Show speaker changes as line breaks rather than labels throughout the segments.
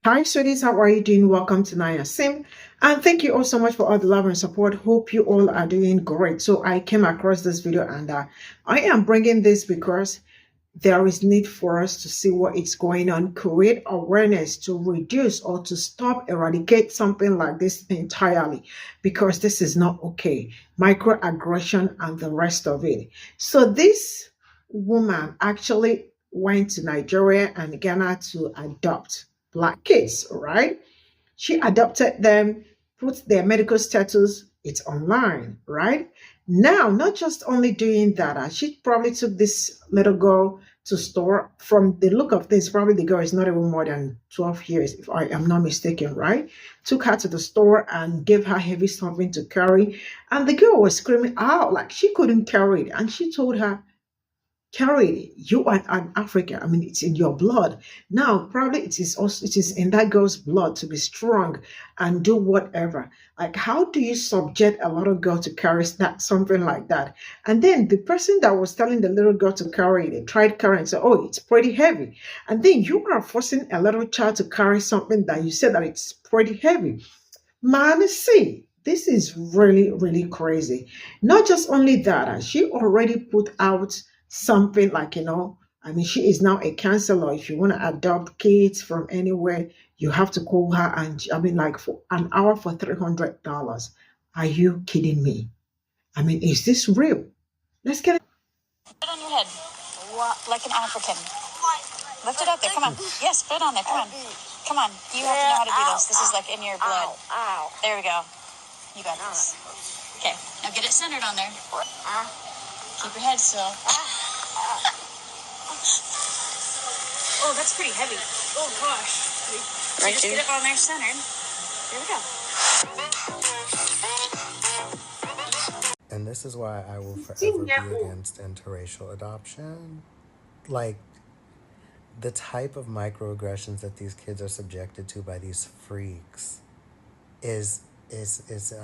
Hi, sweeties. How are you doing? Welcome to Naya Sim. And thank you all so much for all the love and support. Hope you all are doing great. So I came across this video and I am bringing this because there is need for us to see what is going on, create awareness to reduce or to stop, eradicate something like this entirely, because this is not okay. Microaggression and the rest of it. So this woman actually went to Nigeria and Ghana to adopt black kids, right? She adopted them, put their medical status, it's online, right? Now, not just only doing that, she probably took this little girl to store. From the look of things, probably the girl is not even more than 12 years, if I am not mistaken, right? Took her to the store and gave her heavy something to carry. And the girl was screaming out like she couldn't carry it. And she told her, carry it. You are an African. I mean, it's in your blood. Now, probably it is in that girl's blood to be strong and do whatever. Like, how do you subject a little girl to carry that something like that? And then the person that was telling the little girl to carry it, tried carrying, said, "Oh, it's pretty heavy." And then you are forcing a little child to carry something that you said that it's pretty heavy. Man, see, this is really, really crazy. Not just only that, she already put out something like, I mean, she is now a counselor. If you want to adopt kids from anywhere, you have to call her. And I mean, like for an hour for $300. Are you kidding me? I mean, is this real? Let's get it.
Put it on your head, like an African. Lift it up there. Come on. Yes, put it on there. Come on. Come on. You have to know how to do this. This is like in your blood. There we go. You got this. Okay. Now get it centered on there. Keep your head still. Oh, that's pretty heavy. Oh, gosh. Right, just get it on there centered. There we go.
And this is why I will forever be against interracial adoption. Like, the type of microaggressions that these kids are subjected to by these freaks is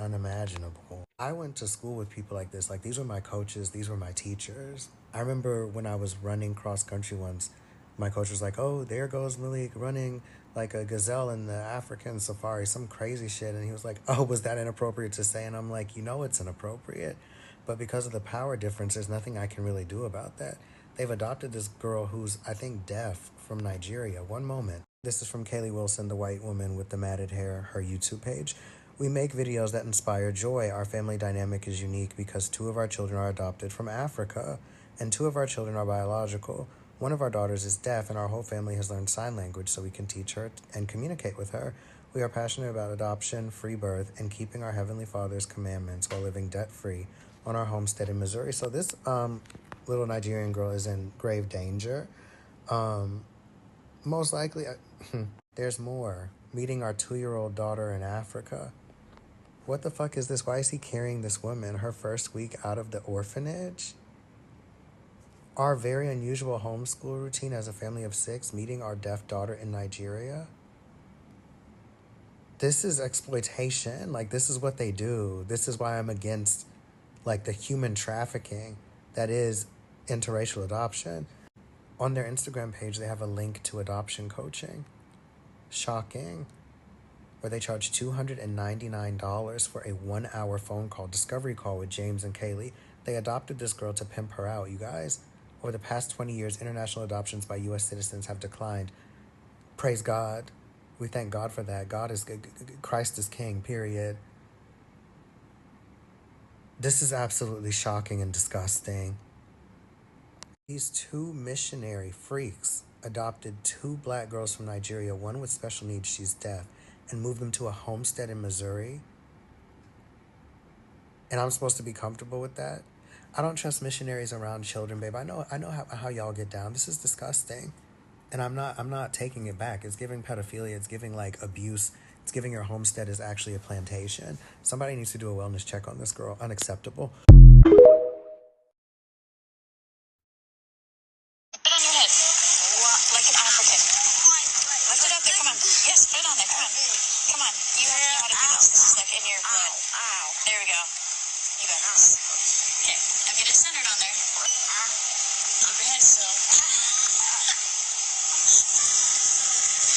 unimaginable. I went to school with people like this. Like, these were my coaches, these were my teachers. I remember when I was running cross country once, my coach was like, "Oh, there goes Malik running like a gazelle in the African safari," some crazy shit. And he was like, "Oh, was that inappropriate to say?" And I'm like, it's inappropriate. But because of the power difference, there's nothing I can really do about that. They've adopted this girl who's, I think, deaf from Nigeria. One moment. This is from Kaylee Wilson, the white woman with the matted hair, her YouTube page. "We make videos that inspire joy. Our family dynamic is unique because 2 of our children are adopted from Africa, and 2 of our children are biological. One of our daughters is deaf, and our whole family has learned sign language so we can teach her and communicate with her. We are passionate about adoption, free birth, and keeping our Heavenly Father's commandments while living debt-free on our homestead in Missouri." So this little Nigerian girl is in grave danger. Most likely, there's more. Meeting our 2-year-old daughter in Africa. What the fuck is this? Why is he carrying this woman her first week out of the orphanage? Our very unusual homeschool routine as a family of 6, meeting our deaf daughter in Nigeria. This is exploitation. Like, this is what they do. This is why I'm against, like, the human trafficking that is interracial adoption. On their Instagram page, they have a link to adoption coaching. Shocking. Where they charge $299 for a 1-hour phone call, discovery call with James and Kaylee. They adopted this girl to pimp her out, you guys. Over the past 20 years, international adoptions by U.S. citizens have declined. Praise God. We thank God for that. Christ is king, period. This is absolutely shocking and disgusting. These 2 missionary freaks adopted 2 black girls from Nigeria, one with special needs, she's deaf, and moved them to a homestead in Missouri. And I'm supposed to be comfortable with that? I don't trust missionaries around children, babe. I know how y'all get down. This is disgusting. And I'm not taking it back. It's giving pedophilia. It's giving, like, abuse. It's giving your homestead is actually a plantation. Somebody needs to do a wellness check on this girl. Unacceptable.
Put it on your head, like an African. Lift it up there. Come on. Yes, put it on there. Come on. Come on. You have to know how to do this. This is like in your blood. There we go. You got this. Okay. Now get it centered on there. Keep your head still.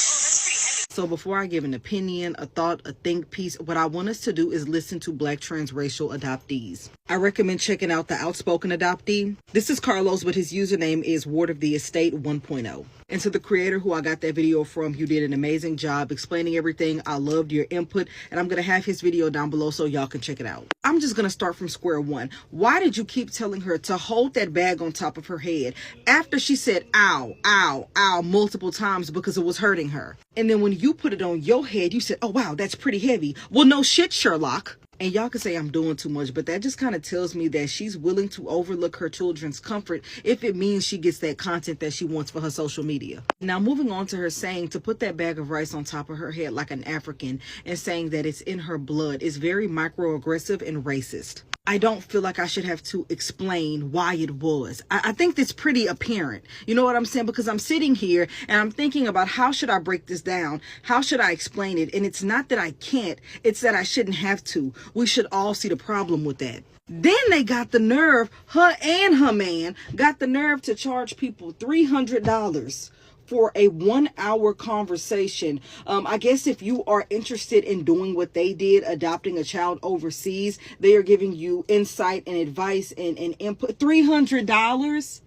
Oh, that's pretty heavy.
So before I give an opinion, a thought, a think piece, what I want us to do is listen to Black transracial adoptees. I recommend checking out the Outspoken Adoptee. This is Carlos, but his username is Ward of the Estate 1.0. And to the creator who I got that video from, you did an amazing job explaining everything. I loved your input, and I'm going to have his video down below so y'all can check it out. I'm just going to start from square one. Why did you keep telling her to hold that bag on top of her head after she said ow, ow, ow multiple times because it was hurting her? And then when you put it on your head, you said, oh, wow, that's pretty heavy. Well, no shit, Sherlock. And y'all can say I'm doing too much, but that just kind of tells me that she's willing to overlook her children's comfort if it means she gets that content that she wants for her social media. Now, moving on to her saying to put that bag of rice on top of her head like an African and saying that it's in her blood is very microaggressive and racist. I don't feel like I should have to explain why it was. I think that's pretty apparent. You know what I'm saying? Because I'm sitting here and I'm thinking about how should I break this down? How should I explain it? And it's not that I can't. It's that I shouldn't have to. We should all see the problem with that. Then they got the nerve, her and her man, got the nerve to charge people $300 for a 1-hour conversation. I guess if you are interested in doing what they did, adopting a child overseas, they are giving you insight and advice and input. $300?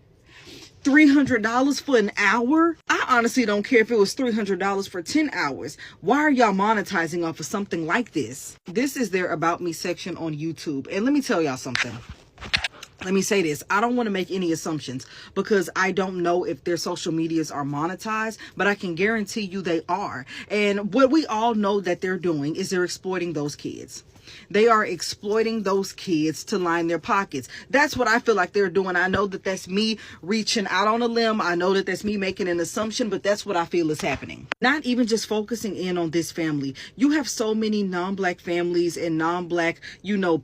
$300 for an hour? I honestly don't care if it was $300 for 10 hours. Why are y'all monetizing off of something like this? This is their About Me section on YouTube. And let me tell y'all something. Let me say this. I don't want to make any assumptions because I don't know if their social medias are monetized, but I can guarantee you they are. And what we all know that they're doing is they're exploiting those kids. They are exploiting those kids to line their pockets. That's what I feel like they're doing. I know that that's me reaching out on a limb. I know that that's me making an assumption, but that's what I feel is happening. Not even just focusing in on this family. You have so many non-Black families and non-Black,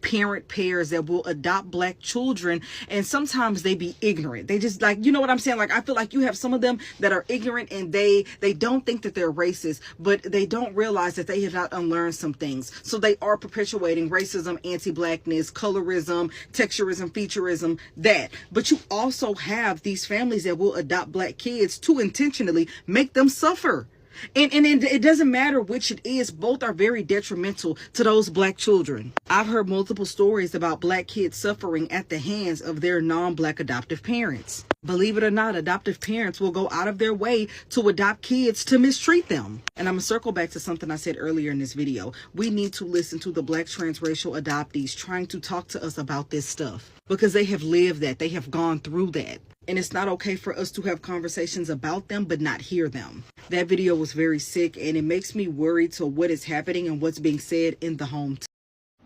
parent pairs that will adopt Black children, and sometimes they be ignorant. They just you know what I'm saying? Like, I feel like you have some of them that are ignorant and they don't think that they're racist, but they don't realize that they have not unlearned some things. So they are perpetuating racism, anti-Blackness, colorism, texturism, featureism, that. But you also have these families that will adopt Black kids to intentionally make them suffer. And it doesn't matter which it is, both are very detrimental to those Black children. I've heard multiple stories about Black kids suffering at the hands of their non-Black adoptive parents. Believe it or not, adoptive parents will go out of their way to adopt kids to mistreat them. And I'm going to circle back to something I said earlier in this video. We need to listen to the Black transracial adoptees trying to talk to us about this stuff because they have lived that. They have gone through that. And it's not okay for us to have conversations about them but not hear them. That video was very sick, and it makes me worried to what is happening and what's being said in the home.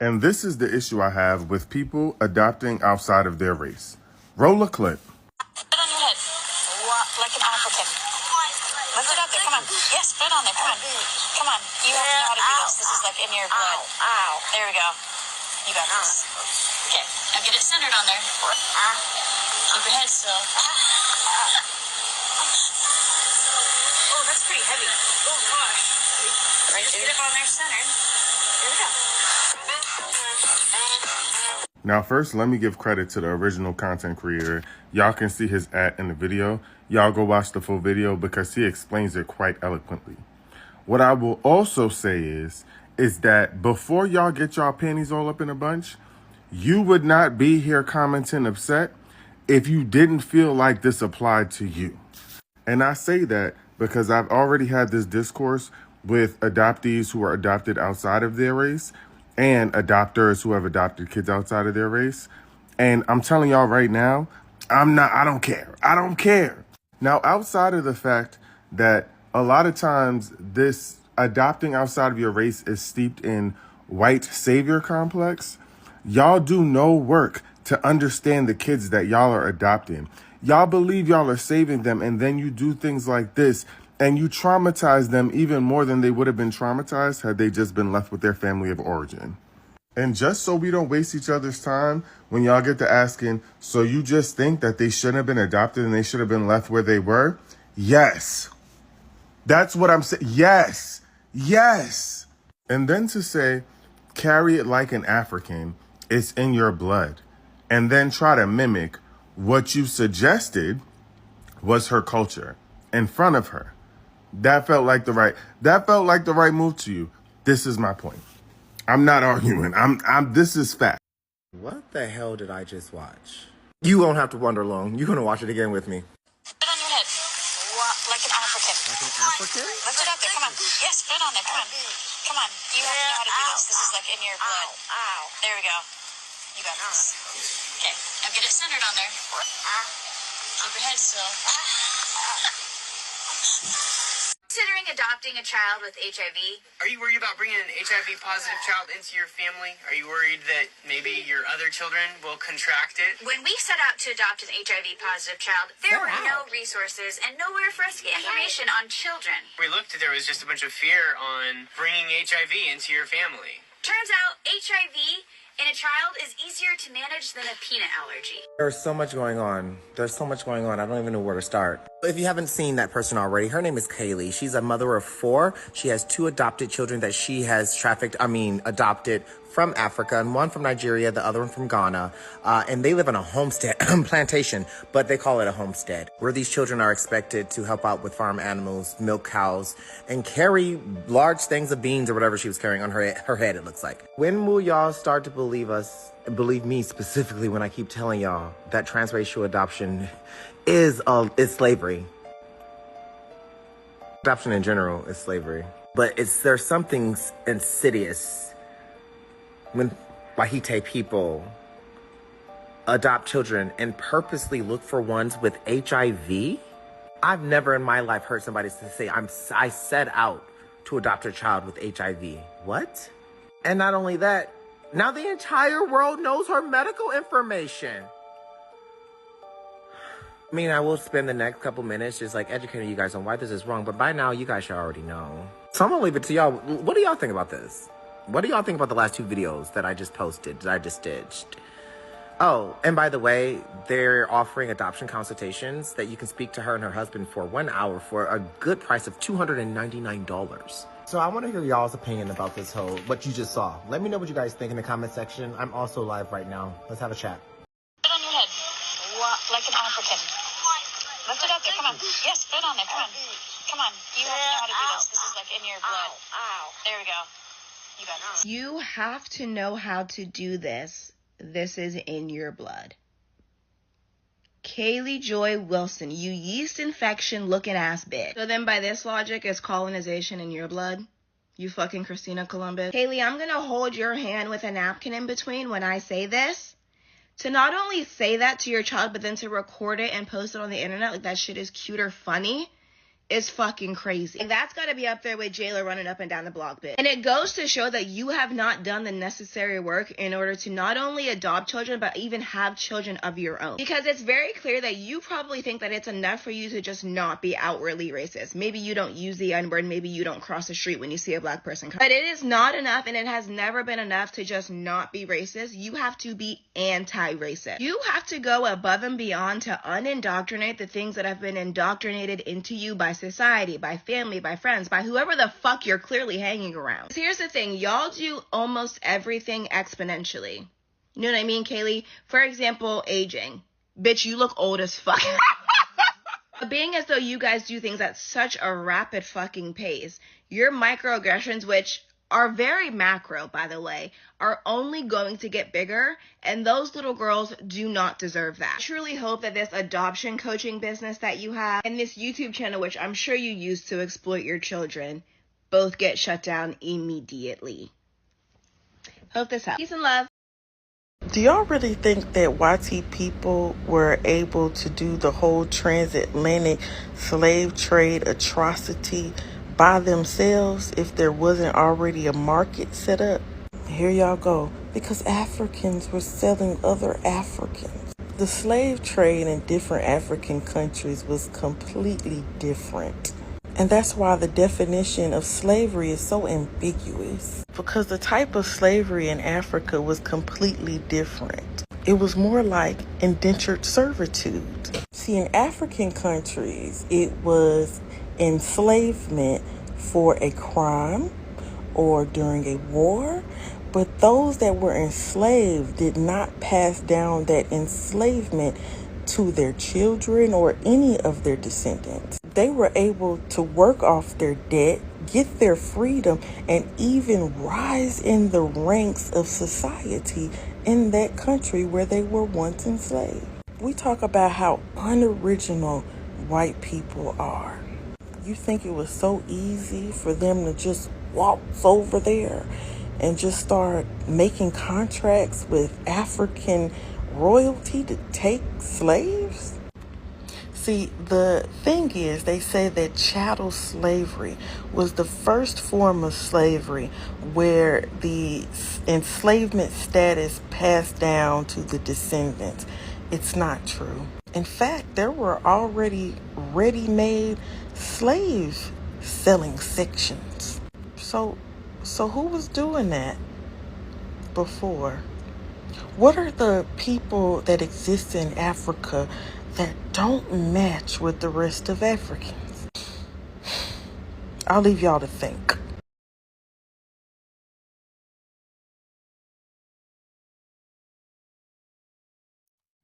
And this is the issue I have with people adopting outside of their race. Roll a clip.
Put it on your head. Like an African. Lift it up there. Come on. Yes, put it on there. Come on. Come on. You have to know how to do this. This is like in your blood. Ow. There we go. You got this. Okay. Now get it centered on there. Keep your head still. Oh, that's pretty heavy. Oh, gosh. Right, just get it on there centered. There we go.
Now, first, let me give credit to the original content creator. Y'all can see his @ in the video. Y'all go watch the full video because he explains it quite eloquently. What I will also say is that before y'all get y'all panties all up in a bunch, you would not be here commenting upset if you didn't feel like this applied to you. And I say that because I've already had this discourse with adoptees who are adopted outside of their race and adopters who have adopted kids outside of their race. And I'm telling y'all right now, I don't care. I don't care. Now, outside of the fact that a lot of times this adopting outside of your race is steeped in white savior complex, y'all do no work to understand the kids that y'all are adopting. Y'all believe y'all are saving them, and then you do things like this, and you traumatize them even more than they would have been traumatized had they just been left with their family of origin. And just so we don't waste each other's time, when y'all get to asking, so you just think that they shouldn't have been adopted and they should have been left where they were? Yes. That's what I'm saying. Yes. Yes. And then to say, carry it like an African, it's in your blood. And then try to mimic what you suggested was her culture in front of her. That felt like the right move to you. This is my point. I'm not arguing. This is fact.
What the hell did I just watch? You won't have to wonder long. You're gonna watch it again with me.
Put it on your head. Like an African.
Like an African?
Lift it up there. Come on. Yes, put it on there. Come on. Come on. You have to know how to do this. This is like in your blood. There we go. You got this. Okay. Now get it centered on there. Keep your head still. Considering adopting a child with HIV?
Are you worried about bringing an HIV positive child into your family? Are you worried that maybe your other children will contract it?
When we set out to adopt an HIV positive child, there were no resources and nowhere for us to get information on children.
We looked, there was just a bunch of fear on bringing HIV into your family.
Turns out HIV in a child is easier to manage than a peanut allergy.
There's so much going on. I don't even know where to start. If you haven't seen that person already, her name is Kaylee. She's a mother of 4. She has 2 adopted children that she has adopted from Africa, and one from Nigeria, the other one from Ghana. And they live on a homestead plantation, but they call it a homestead, where these children are expected to help out with farm animals, milk cows, and carry large things of beans or whatever she was carrying on her head, it looks like. When will y'all start to believe me specifically when I keep telling y'all that transracial adoption is slavery? Adoption in general is slavery. But there's something insidious when Wahite people adopt children and purposely look for ones with HIV. I've never in my life heard somebody say, I set out to adopt a child with HIV. What? And not only that, now the entire world knows her medical information. I mean, I will spend the next couple minutes just educating you guys on why this is wrong, but by now you guys should already know. So I'm gonna leave it to y'all. What do y'all think about this? What do y'all think about the last 2 videos that I just posted, that I just stitched? Oh, and by the way, they're offering adoption consultations that you can speak to her and her husband for 1 hour for a good price of $299. So I want to hear y'all's opinion about this what you just saw. Let me know what you guys think in the comment section. I'm also live right now. Let's have a chat.
Put it on your head. Like an African. Lift it up there. Come on. Yes, put it on there. Come on. Come on. You have to know how to do this. This is like in your blood. There we go. You got this.
You have to know how to do this. This is in your blood. Kaylee Joy Wilson, you yeast infection looking ass bitch. So then by this logic, is colonization in your blood? You fucking Christina Columbus. Kaylee, I'm gonna hold your hand with a napkin in between when I say this. To not only say that to your child, but then to record it and post it on the internet like that shit is cute or funny is fucking crazy. And that's gotta be up there with Jayla running up and down the block, bitch. And it goes to show that you have not done the necessary work in order to not only adopt children, but even have children of your own. Because it's very clear that you probably think that it's enough for you to just not be outwardly racist. Maybe you don't use the N-word, maybe you don't cross the street when you see a black person. But it is not enough, and it has never been enough to just not be racist. You have to be anti-racist. You have to go above and beyond to unindoctrinate the things that have been indoctrinated into you by society, by family, by friends, by whoever the fuck you're clearly hanging around. So here's the thing, y'all do almost everything exponentially. You know what I mean, Kaylee? For example, aging. Bitch, you look old as fuck. Being as though you guys do things at such a rapid fucking pace, your microaggressions, which are very macro, by the way, are only going to get bigger, and those little girls do not deserve that. I truly hope that this adoption coaching business that you have and this YouTube channel, which I'm sure you use to exploit your children, both get shut down immediately. Hope this helps. Peace and love.
Do y'all really think that YT people were able to do the whole transatlantic slave trade atrocity by themselves if there wasn't already a market set up? Here y'all go. Because Africans were selling other Africans. The slave trade in different African countries was completely different. And that's why the definition of slavery is so ambiguous. Because the type of slavery in Africa was completely different. It was more like indentured servitude. See, in African countries, it was enslavement for a crime or during a war, but those that were enslaved did not pass down that enslavement to their children or any of their descendants. They were able to work off their debt, get their freedom, and even rise in the ranks of society in that country where they were once enslaved. We talk about how unoriginal white people are. You think it was so easy for them to just waltz over there and just start making contracts with African royalty to take slaves? See, the thing is, they say that chattel slavery was the first form of slavery where the enslavement status passed down to the descendants. It's not true. In fact, there were already ready-made slave selling sections. So who was doing that before? What are the people that exist in Africa that don't match with the rest of Africans? I'll leave y'all to think.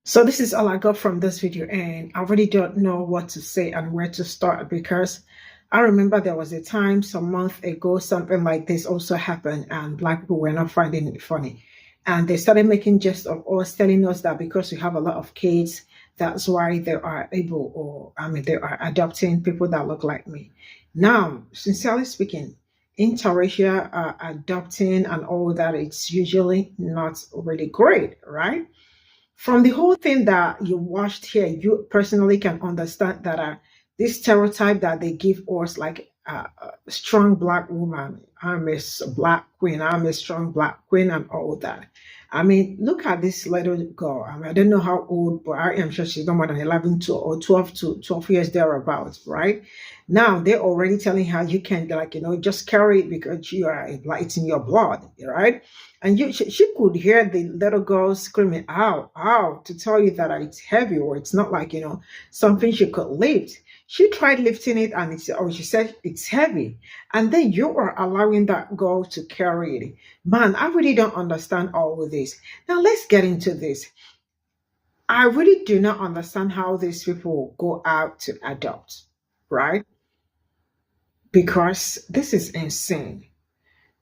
So this is all I got from this video, and I really don't know what to say and where to start, because I remember there was a time some month ago something like this also happened, and Black people were not finding it funny, and they started making jest of us, telling us that because we have a lot of kids, that's why they are able, or I mean they are adopting people that look like me. Now, sincerely speaking, interracial adopting and all that, it's usually not really great, right? From the whole thing that you watched here, you personally can understand that this stereotype that they give us, like a strong Black woman, I'm a Black queen, I'm a strong Black queen, and all that. I mean, look at this little girl. I mean, I don't know how old, but I am sure she's no more than 11 to, or 12 to 12 years thereabouts, right? Now, they're already telling her you can, like, just carry it because you are it's in your blood, right? And she could hear the little girl screaming, ow, ow, to tell you that it's heavy, or it's not like, something she could lift. She tried lifting it, and she said it's heavy. And then you are allowing that girl to carry it. Man, I really don't understand all of this. Now let's get into this. I really do not understand how these people go out to adopt, right? Because this is insane.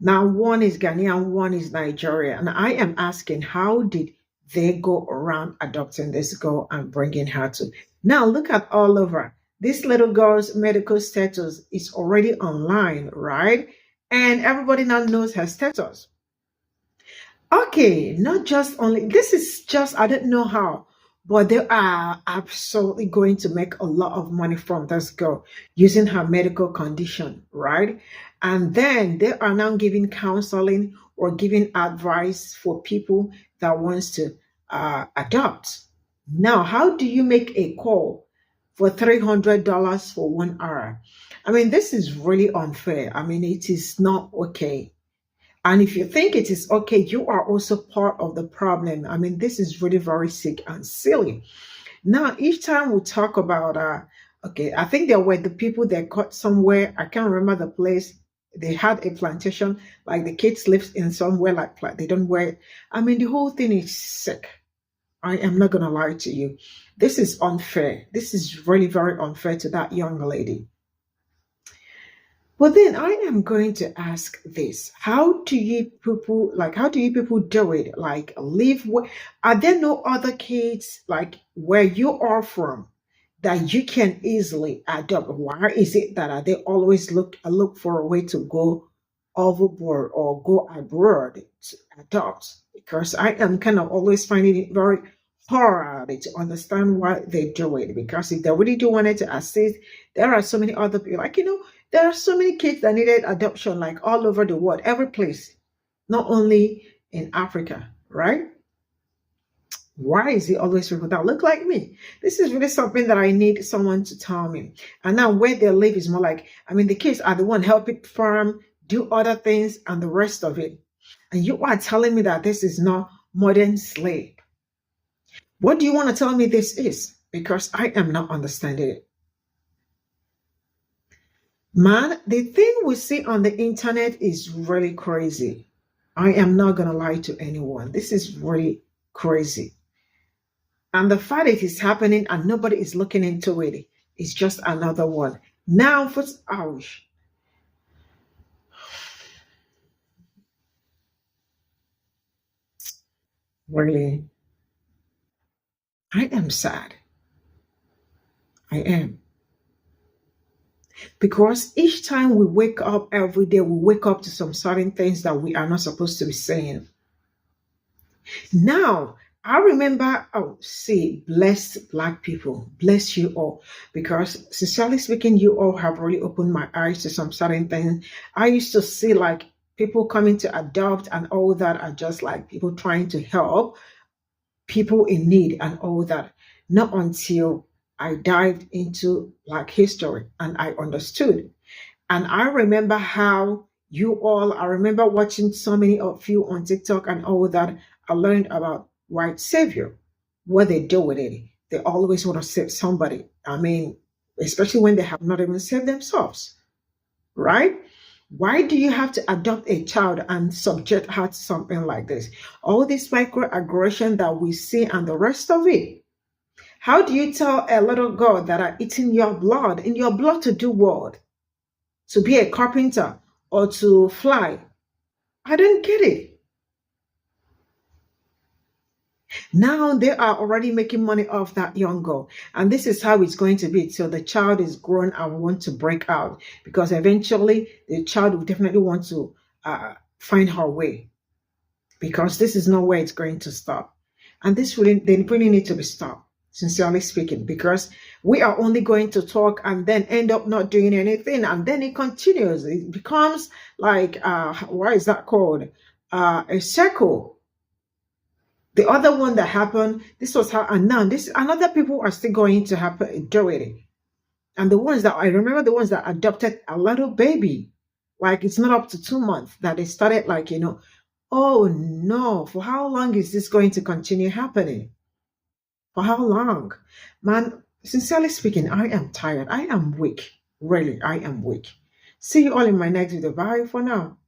Now, one is Ghanaian, one is Nigeria. And I am asking, how did they go around adopting this girl and bringing her to? Now, look at all over. This little girl's medical status is already online, right? And everybody now knows her status. Okay, not just only, this is just, I don't know how, but they are absolutely going to make a lot of money from this girl using her medical condition, right? And then they are now giving counseling or giving advice for people that wants to adopt. Now, how do you make a call for $300 for 1 hour? I mean, this is really unfair. I mean, it is not okay. And if you think it is okay, you are also part of the problem. I mean, this is really very sick and silly. Now, each time we talk about, okay, I think there were the people that got somewhere, I can't remember the place. They had a plantation, like the kids lived in somewhere like they don't wear it. I mean, the whole thing is sick. I am not going to lie to you. This is unfair. This is really very unfair to that young lady. But then I am going to ask this: how do you people do it? Like, live? Are there no other kids like where you are from that you can easily adopt? Why is it that they always look for a way to go overboard or go abroad to adopt? Because I am kind of always finding it very hard to understand why they do it. Because if they really do want it to assist, there are so many other people, like, there are so many kids that needed adoption, like all over the world, every place, not only in Africa, right? Why is it always people that look like me? This is really something that I need someone to tell me. And now where they live is more like, I mean, the kids are the one helping farm, do other things, and the rest of it. And you are telling me that this is not modern slave. What do you want to tell me this is? Because I am not understanding it. Man, the thing we see on the internet is really crazy. I am not going to lie to anyone. This is really crazy. And the fact it is happening and nobody is looking into it is just another one. Now, for ouch. Really, I am sad. I am. Because each time we wake up every day, we wake up to some certain things that we are not supposed to be saying. Now, I remember, oh, see, blessed Black people, bless you all. Because sincerely speaking, you all have really opened my eyes to some certain things. I used to see like people coming to adopt and all that are just like people trying to help people in need and all that. Not until I dived into Black history and I understood. And I remember how you all, I remember watching so many of you on TikTok and all that. I learned about white savior, what they do with it. They always want to save somebody. I mean, especially when they have not even saved themselves, right? Why do you have to adopt a child and subject her to something like this? All this microaggression that we see and the rest of it. How do you tell a little girl that are eating your blood, in your blood to do what? To be a carpenter or to fly? I don't get it. Now they are already making money off that young girl. And this is how it's going to be till the child is grown and want to break out. Because eventually the child will definitely want to find her way. Because this is not where it's going to stop. And this really, they really need to be stopped, sincerely speaking. Because we are only going to talk and then end up not doing anything. And then it continues. It becomes like, what is that called? A circle. The other one that happened, this was how, and now this another people are still going to happen, do it. And the ones that I remember, the ones that adopted a little baby, like it's not up to 2 months that they started, like, you know, oh no, for how long is this going to continue happening? For how long? Man, sincerely speaking, I am tired. I am weak. Really, I am weak. See you all in my next video. Bye for now.